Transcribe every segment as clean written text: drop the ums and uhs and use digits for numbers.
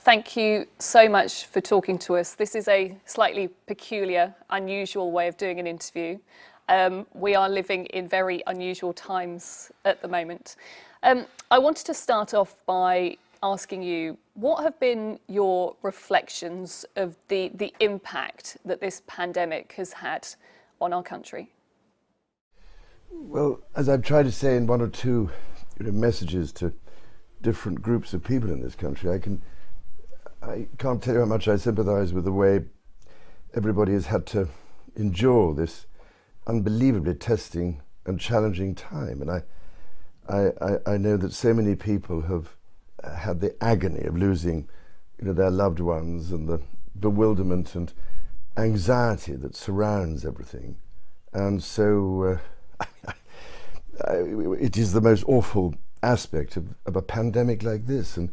thank you so much for talking to us. This is a slightly peculiar, unusual way of doing an interview. We are living in very unusual times at the moment. I wanted to start off by asking you, what have been your reflections of the impact that this pandemic has had on our country? Well, as I've tried to say in one or two messages to different groups of people in this country, I can't tell you how much I sympathise with the way everybody has had to endure this unbelievably testing and challenging time. And I know that so many people have had the agony of losing their loved ones, and the bewilderment and anxiety that surrounds everything. And so it is the most awful aspect of a pandemic like this, and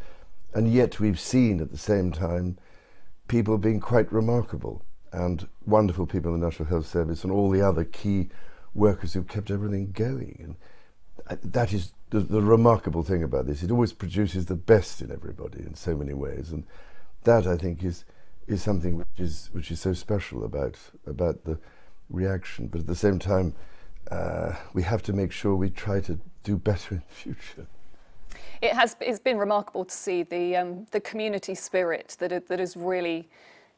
yet we've seen at the same time people being quite remarkable and wonderful people in the National Health Service and all the other key workers who've kept everything going. And that is the remarkable thing about this. It always produces the best in everybody in so many ways, and that, I think, is something which is so special about the reaction. But at the same time, we have to make sure we try to do better in the future. It's been remarkable to see the community spirit that has really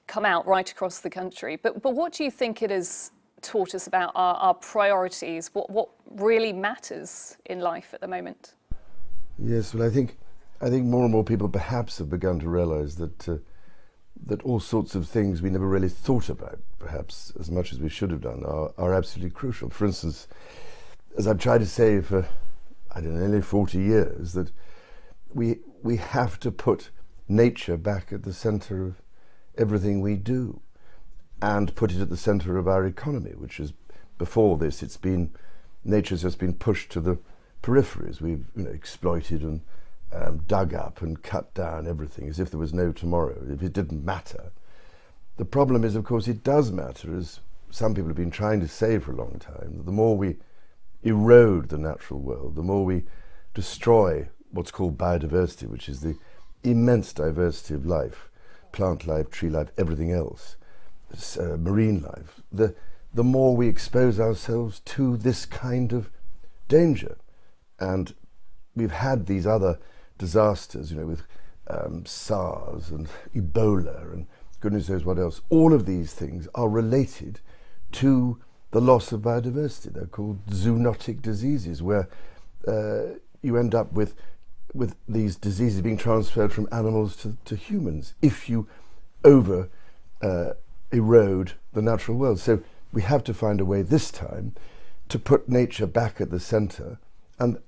come out right across the country. But what do you think it has taught us about our priorities? What really matters in life at the moment? Yes, well, I think more and more people perhaps have begun to realise that all sorts of things we never really thought about, perhaps as much as we should have done, are absolutely crucial. For instance, as I've tried to say for, I don't know, nearly 40 years, that we have to put nature back at the centre of everything we do, and put it at the centre of our economy, which is, before this, nature's just been pushed to the peripheries. We've exploited and dug up and cut down everything as if there was no tomorrow, if it didn't matter. The problem is, of course, it does matter, as some people have been trying to say for a long time. The more we erode the natural world, the more we destroy what's called biodiversity, which is the immense diversity of life, plant life, tree life, everything else, marine life, the more we expose ourselves to this kind of danger. And we've had these other disasters, with SARS and Ebola and goodness knows what else. All of these things are related to the loss of biodiversity. They're called zoonotic diseases, where you end up with these diseases being transferred from animals to humans if you erode the natural world. So we have to find a way this time to put nature back at the centre, and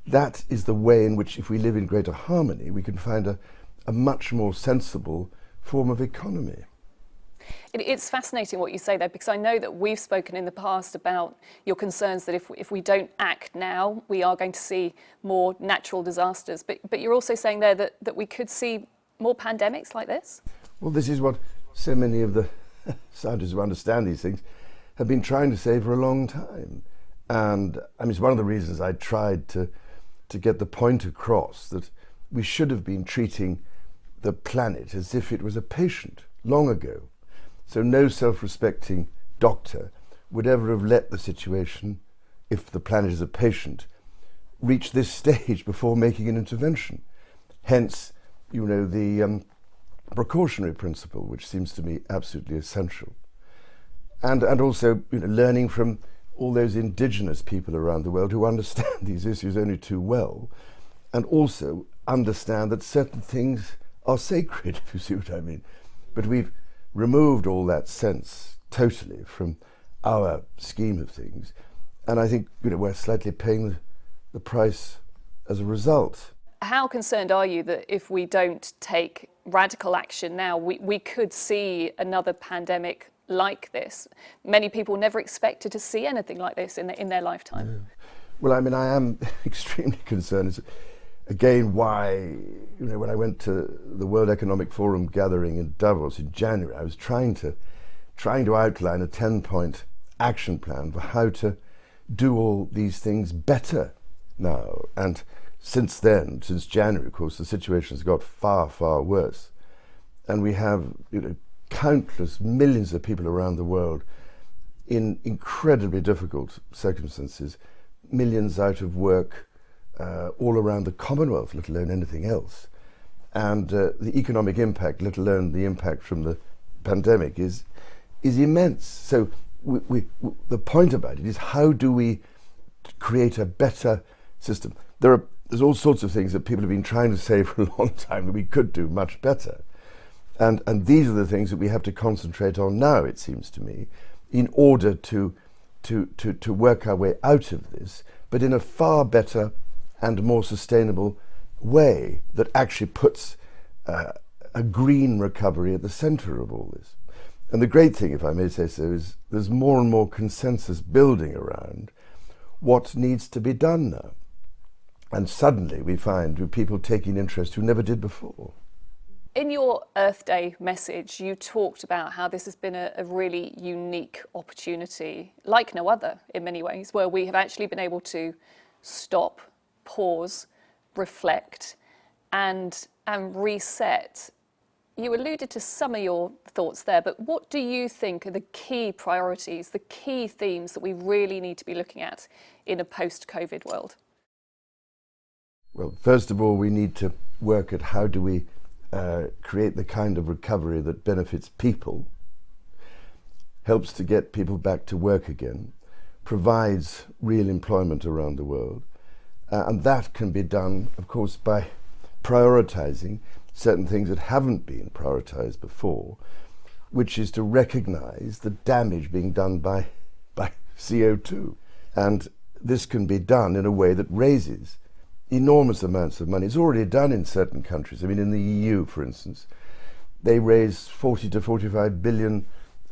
that is the way in which, if we live in greater harmony, we can find a much more sensible form of economy. It's fascinating what you say there, because I know that we've spoken in the past about your concerns that if we don't act now, we are going to see more natural disasters. But you're also saying there that we could see more pandemics like this? Well, this is what so many of the scientists who understand these things have been trying to say for a long time. And I mean, it's one of the reasons I tried to get the point across that we should have been treating the planet as if it was a patient long ago. So no self-respecting doctor would ever have let the situation, if the planet is a patient, reach this stage before making an intervention. Hence, the precautionary principle, which seems to me absolutely essential. And also learning from all those indigenous people around the world who understand these issues only too well, and also understand that certain things are sacred, if you see what I mean. But we've removed all that sense totally from our scheme of things, and I think we're slightly paying the price as a result. How concerned are you that if we don't take radical action now, we could see another pandemic like this? Many people never expected to see anything like this in their lifetime. Yeah. Well, I mean, I am extremely concerned. It's, again, why, when I went to the World Economic Forum gathering in Davos in January, I was trying to outline a 10-point action plan for how to do all these things better now. And since then, since January, of course, the situation has got far, far worse. and we have countless millions of people around the world in incredibly difficult circumstances, millions out of work all around the Commonwealth, let alone anything else. And the economic impact, let alone the impact from the pandemic, is immense. So the point about it is, how do we create a better system? There's all sorts of things that people have been trying to say for a long time that we could do much better. And these are the things that we have to concentrate on now, it seems to me, in order to work our way out of this, but in a far better and more sustainable way that actually puts a green recovery at the centre of all this. And the great thing, if I may say so, is there's more and more consensus building around what needs to be done now. And suddenly we find people taking interest who never did before. In your Earth Day message, you talked about how this has been a really unique opportunity, like no other in many ways, where we have actually been able to stop, pause, reflect, and reset. You alluded to some of your thoughts there, but what do you think are the key priorities, the key themes that we really need to be looking at in a post-COVID world? Well, first of all, we need to work at how do we create the kind of recovery that benefits people, helps to get people back to work again, provides real employment around the world. And that can be done, of course, by prioritizing certain things that haven't been prioritized before, which is to recognize the damage being done by CO2. And this can be done in a way that raises enormous amounts of money. It's already done in certain countries. I mean, in the EU, for instance, they raise 40 to 45 billion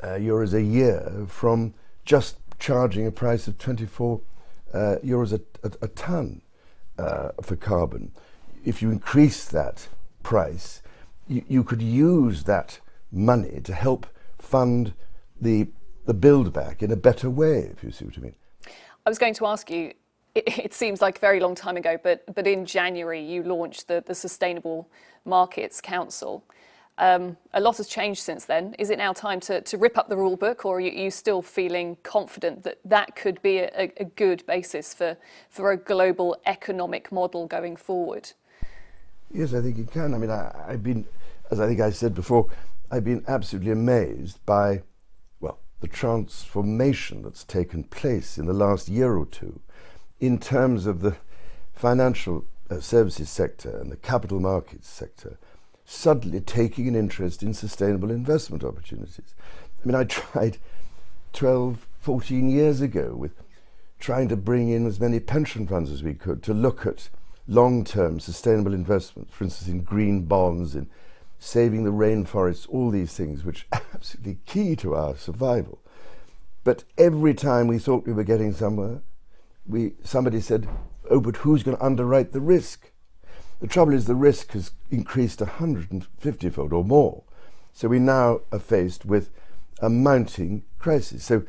euros a year from just charging a price of 24 euros a tonne for carbon. If you increase that price, you could use that money to help fund the build back in a better way, if you see what I mean. I was going to ask you, it seems like a very long time ago, but in January you launched the Sustainable Markets Council. A lot has changed since then. Is it now time to rip up the rule book, or are you still feeling confident that that could be a good basis for a global economic model going forward? Yes, I think it can. I mean, I've been, as I think I said before, I've been absolutely amazed by, well, the transformation that's taken place in the last year or two in terms of the financial services sector and the capital markets sector suddenly taking an interest in sustainable investment opportunities. I mean, I tried 12, 14 years ago with trying to bring in as many pension funds as we could to look at long-term sustainable investment, for instance, in green bonds, in saving the rainforests, all these things which are absolutely key to our survival. But every time we thought we were getting somewhere, somebody said, oh, but who's going to underwrite the risk? The trouble is the risk has increased 150-fold or more. So we now are faced with a mounting crisis. So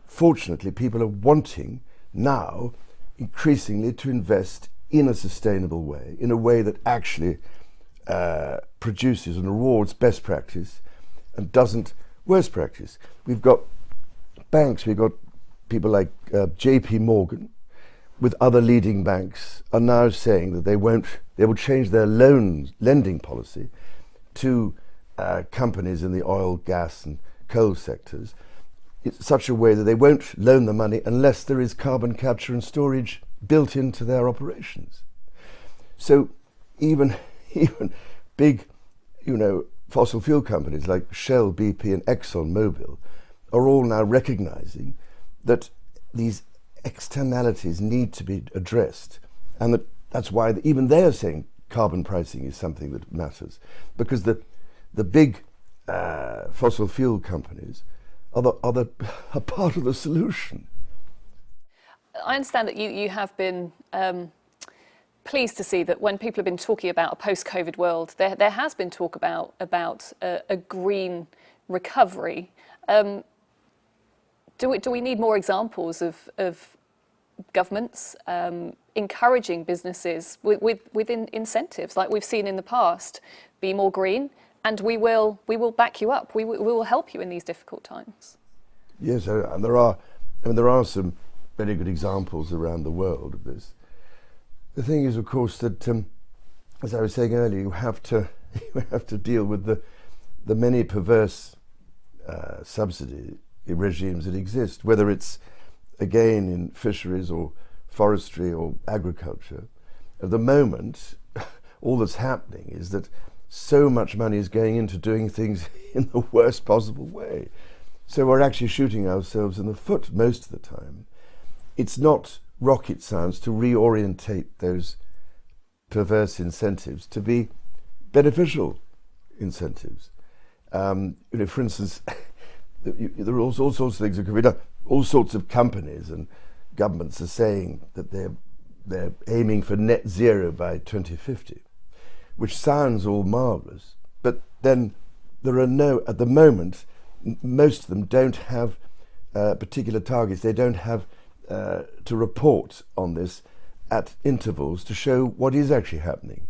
fortunately, people are wanting now increasingly to invest in a sustainable way, in a way that actually produces and rewards best practice and doesn't worst practice. We've got banks, we've got people like JP Morgan, with other leading banks, are now saying that they will change their lending policy to companies in the oil, gas and coal sectors in such a way that they won't loan the money unless there is carbon capture and storage built into their operations. So even big, fossil fuel companies like Shell, BP and ExxonMobil are all now recognizing that these externalities need to be addressed, and that's why even they are saying carbon pricing is something that matters, because the big fossil fuel companies are part of the solution. I understand that you have been pleased to see that when people have been talking about a post-COVID world, there has been talk about a green recovery. Do we need more examples of governments encouraging businesses with incentives like we've seen in the past? Be more green And we will back you up. We will help you in these difficult times. Yes, and there are some very good examples around the world of this. The thing is, of course, that as I was saying earlier, you have to deal with the many perverse subsidy regimes that exist, whether it's again in fisheries or forestry or agriculture. At the moment, all that's happening is that so much money is going into doing things in the worst possible way. So we're actually shooting ourselves in the foot most of the time. It's not rocket science to reorientate those perverse incentives to be beneficial incentives. For instance, there are all sorts of things that could be done. All sorts of companies and governments are saying that they're aiming for net zero by 2050, which sounds all marvellous, but then there are at the moment, most of them don't have particular targets. They don't have to report on this at intervals to show what is actually happening.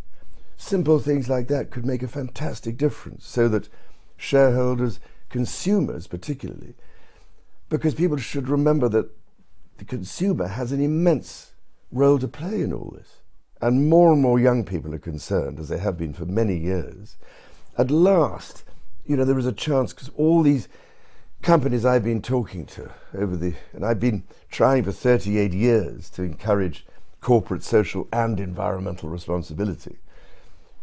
Simple things like that could make a fantastic difference, so that shareholders, consumers particularly, because people should remember that the consumer has an immense role to play in all this. And more young people are concerned, as they have been for many years. At last, there is a chance, because all these companies I've been talking to and I've been trying for 38 years to encourage corporate, social and environmental responsibility,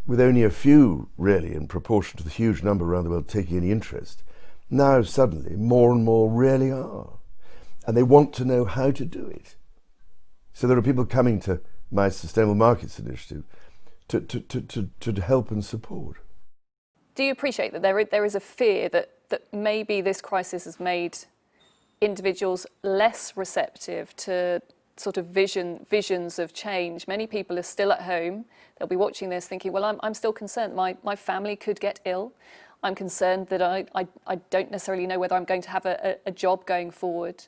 with only a few really in proportion to the huge number around the world taking any interest. Now suddenly more and more really are, and they want to know how to do it. So there are people coming to my Sustainable Markets Initiative to help and support. Do you appreciate that there is a fear that maybe this crisis has made individuals less receptive to sort of visions of change? Many people are still at home. They'll be watching this thinking, well, I'm still concerned. My family could get ill. I'm concerned that I don't necessarily know whether I'm going to have a job going forward.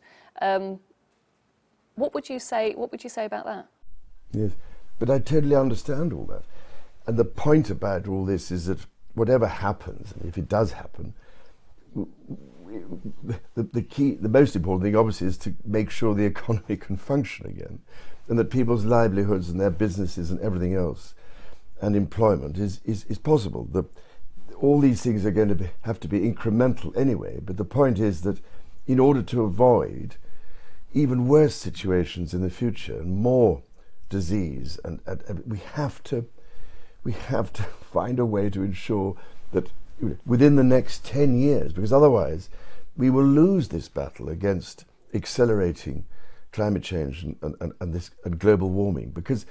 What would you say about that? Yes, but I totally understand all that. And the point about all this is that whatever happens, and if it does happen, the most important thing obviously is to make sure the economy can function again, and that people's livelihoods and their businesses and everything else and employment is possible. All these things are going to have to be incremental anyway, but the point is that in order to avoid even worse situations in the future and more disease, and we have to find a way to ensure that within the next 10 years, because otherwise we will lose this battle against accelerating climate change and global warming. Because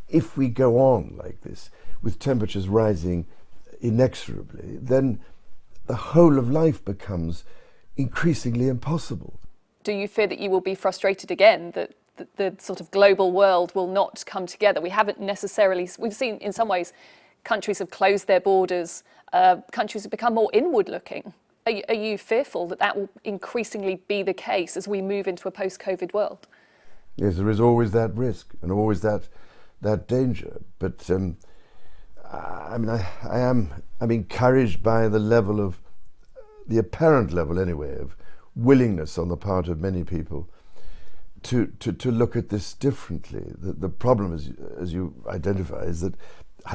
if we go on like this, with temperatures rising inexorably, then the whole of life becomes increasingly impossible. Do you fear that you will be frustrated again, that the sort of global world will not come together? We've seen in some ways countries have closed their borders, countries have become more inward looking. Are you fearful that will increasingly be the case as we move into a post-COVID world? Yes, there is always that risk and always that danger. But I'm encouraged by the apparent level anyway, of willingness on the part of many people to look at this differently. The problem, as you identify, is that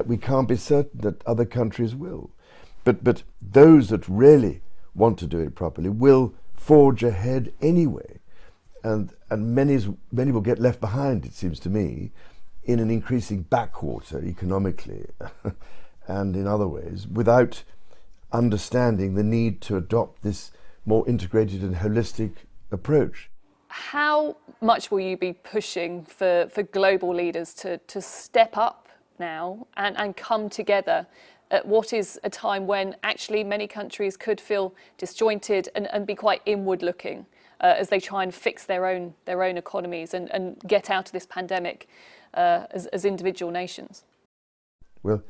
we can't be certain that other countries will. But those that really want to do it properly will forge ahead anyway. And many will get left behind, it seems to me, in an increasing backwater economically and in other ways, without understanding the need to adopt this more integrated and holistic approach. How much will you be pushing for global leaders to step up now and come together at what is a time when actually many countries could feel disjointed and be quite inward looking as they try and fix their own economies and get out of this pandemic as individual nations? Well,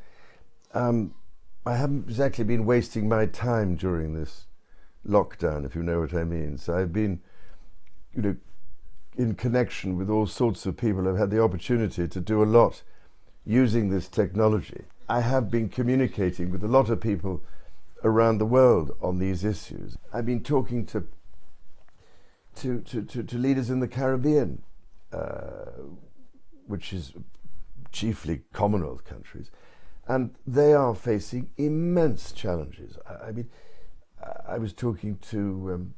I haven't exactly been wasting my time during this lockdown, if you know what I mean. So I've been, in connection with all sorts of people. I've had the opportunity to do a lot using this technology. I have been communicating with a lot of people around the world on these issues. I've been talking to leaders in the Caribbean, which is chiefly Commonwealth countries, and they are facing immense challenges. I mean, I was talking to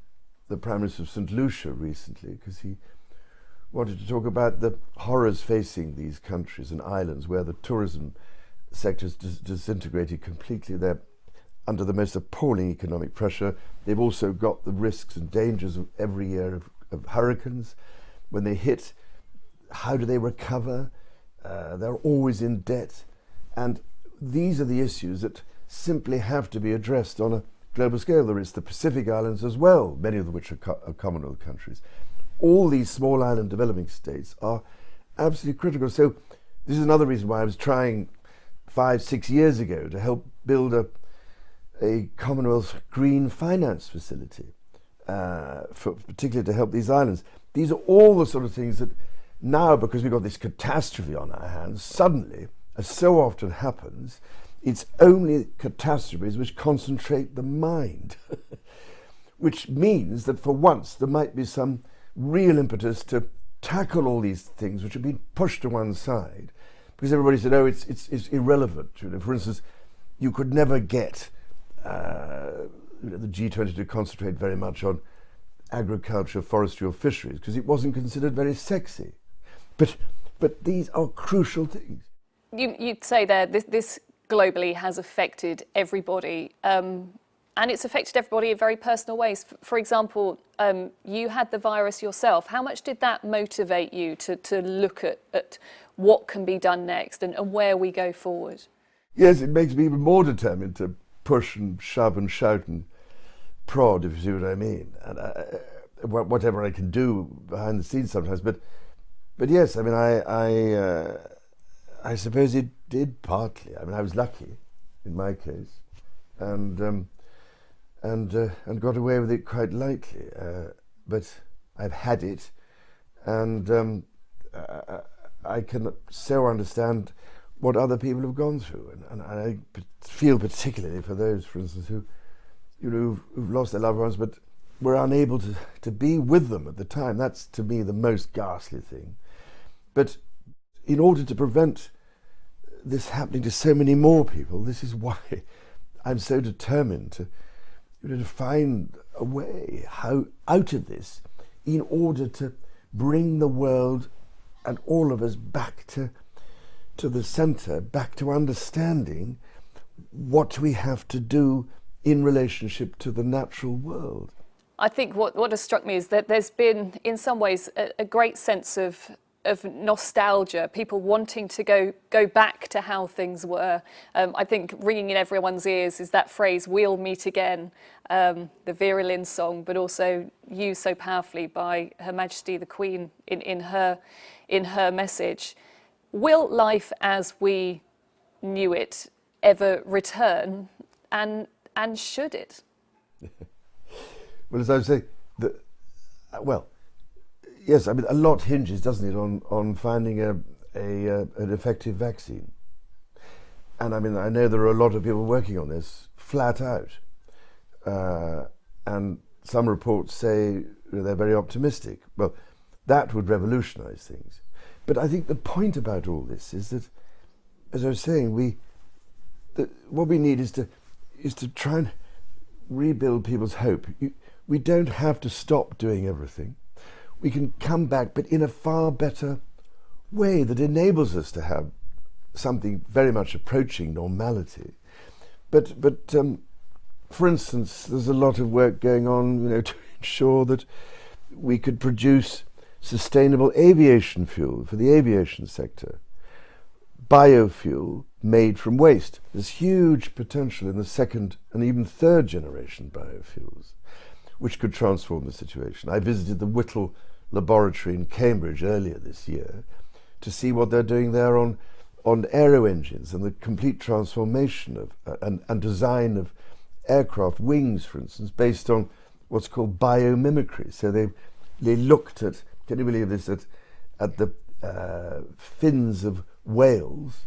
the Prime Minister of St. Lucia recently because he wanted to talk about the horrors facing these countries and islands where the tourism sector is disintegrated completely. They're under the most appalling economic pressure. They've also got the risks and dangers of every year of hurricanes. When they hit, how do they recover? They're always in debt. And these are the issues that simply have to be addressed on a global scale. There is the Pacific Islands as well, many of which are Commonwealth countries. All these small island developing states are absolutely critical. So this is another reason why I was trying 5-6 years ago to help build a Commonwealth green finance facility, particularly to help these islands. These are all the sort of things that now, because we've got this catastrophe on our hands, suddenly, as so often happens, it's only catastrophes which concentrate the mind, which means that for once there might be some real impetus to tackle all these things which have been pushed to one side, because everybody said, oh, it's irrelevant. You know, for instance, you could never get the G20 to concentrate very much on agriculture, forestry or fisheries because it wasn't considered very sexy. But these are crucial things. You'd say there this globally has affected everybody, and it's affected everybody in very personal ways. For example, you had the virus yourself. How much did that motivate you to look at what can be done next and where we go forward? Yes, it makes me even more determined to push and shove and shout and prod, if you see what I mean, and whatever I can do behind the scenes sometimes. But yes, I mean, I suppose it did partly. I mean, I was lucky in my case, and got away with it quite lightly. But I've had it, and I can so understand what other people have gone through, and I feel particularly for those, for instance, who've lost their loved ones, but were unable to be with them at the time. That's, to me, the most ghastly thing. But in order to prevent this happening to so many more people, this is why I'm so determined to find a way how out of this, in order to bring the world and all of us back to the centre, back to understanding what we have to do in relationship to the natural world. I think what has struck me is that there's been, in some ways, a great sense of nostalgia, people wanting to go back to how things were. I think ringing in everyone's ears is that phrase, "We'll meet again," the Vera Lynn song, but also used so powerfully by Her Majesty the Queen in her message. Will life as we knew it ever return, and should it? Well, as I was saying, yes, I mean, a lot hinges, doesn't it, on finding an effective vaccine. And I mean, I know there are a lot of people working on this flat out. And some reports say they're very optimistic. Well, that would revolutionize things. But I think the point about all this is that, as I was saying, what we need is to try and rebuild people's hope. We don't have to stop doing everything. We can come back, but in a far better way that enables us to have something very much approaching normality. But for instance, there's a lot of work going on, to ensure that we could produce sustainable aviation fuel for the aviation sector, biofuel made from waste. There's huge potential in the second and even third generation biofuels, which could transform the situation. I visited the Whittle laboratory in Cambridge earlier this year to see what they're doing there on aero engines and the complete transformation of and design of aircraft wings, for instance, based on what's called biomimicry. So they looked at, can you believe this, at the fins of whales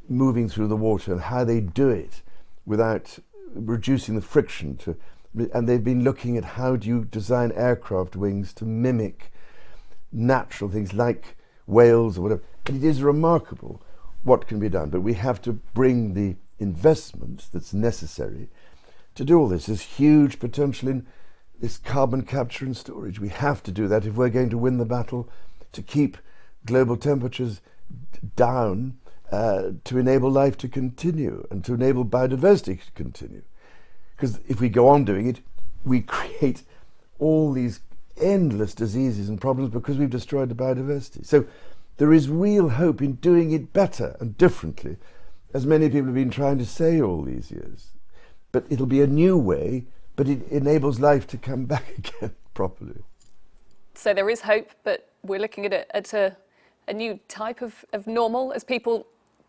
moving through the water and how they do it without reducing the friction and they've been looking at how do you design aircraft wings to mimic natural things like whales or whatever. And it is remarkable what can be done, but we have to bring the investment that's necessary to do all this. There's huge potential in this carbon capture and storage. We have to do that if we're going to win the battle to keep global temperatures down, to enable life to continue and to enable biodiversity to continue. Because if we go on doing it, we create all these endless diseases and problems because we've destroyed the biodiversity. So there is real hope in doing it better and differently, as many people have been trying to say all these years. But it'll be a new way, but it enables life to come back again properly. So there is hope, but we're looking at a new type of normal, as people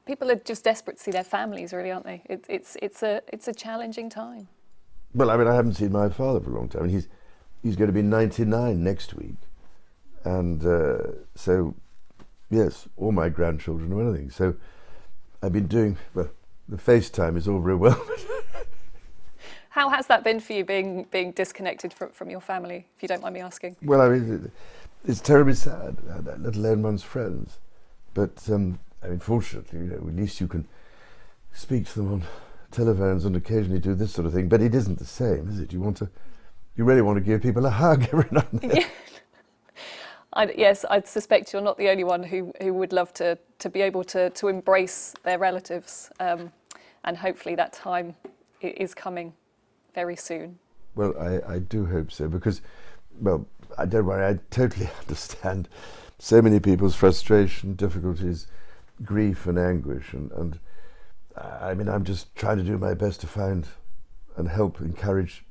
are just desperate to see their families, really, aren't they? It's a challenging time. Well, I mean, I haven't seen my father for a long time. He's going to be 99 next week, and so yes, all my grandchildren or anything. So I've been doing, well, the FaceTime is all very well. How has that been for you, being disconnected from your family, if you don't mind me asking? Well, I mean, it's terribly sad, let alone one's friends. But I mean, fortunately, you know, at least you can speak to them on telephones and occasionally do this sort of thing. But it isn't the same, is it? You really want to give people a hug every now and then. Yeah. Yes, I suspect you're not the only one who would love to be able to embrace their relatives, and hopefully that time is coming very soon. Well, I do hope so, because, well, I don't worry, I totally understand so many people's frustration, difficulties, grief and anguish, and I mean, I'm just trying to do my best to find and help encourage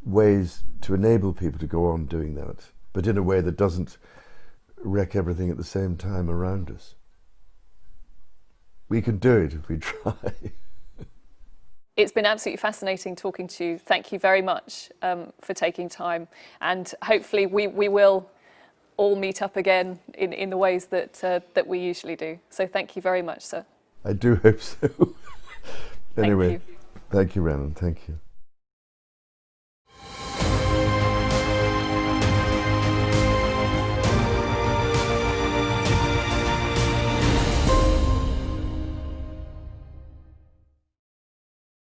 ways to enable people to go on doing that, but in a way that doesn't wreck everything at the same time around us. We can do it if we try. It's been absolutely fascinating talking to you. Thank you very much for taking time, and hopefully we will all meet up again in the ways that we usually do. So thank you very much, sir. I do hope so. Anyway, thank you. Thank you, Rhiannon. Thank you.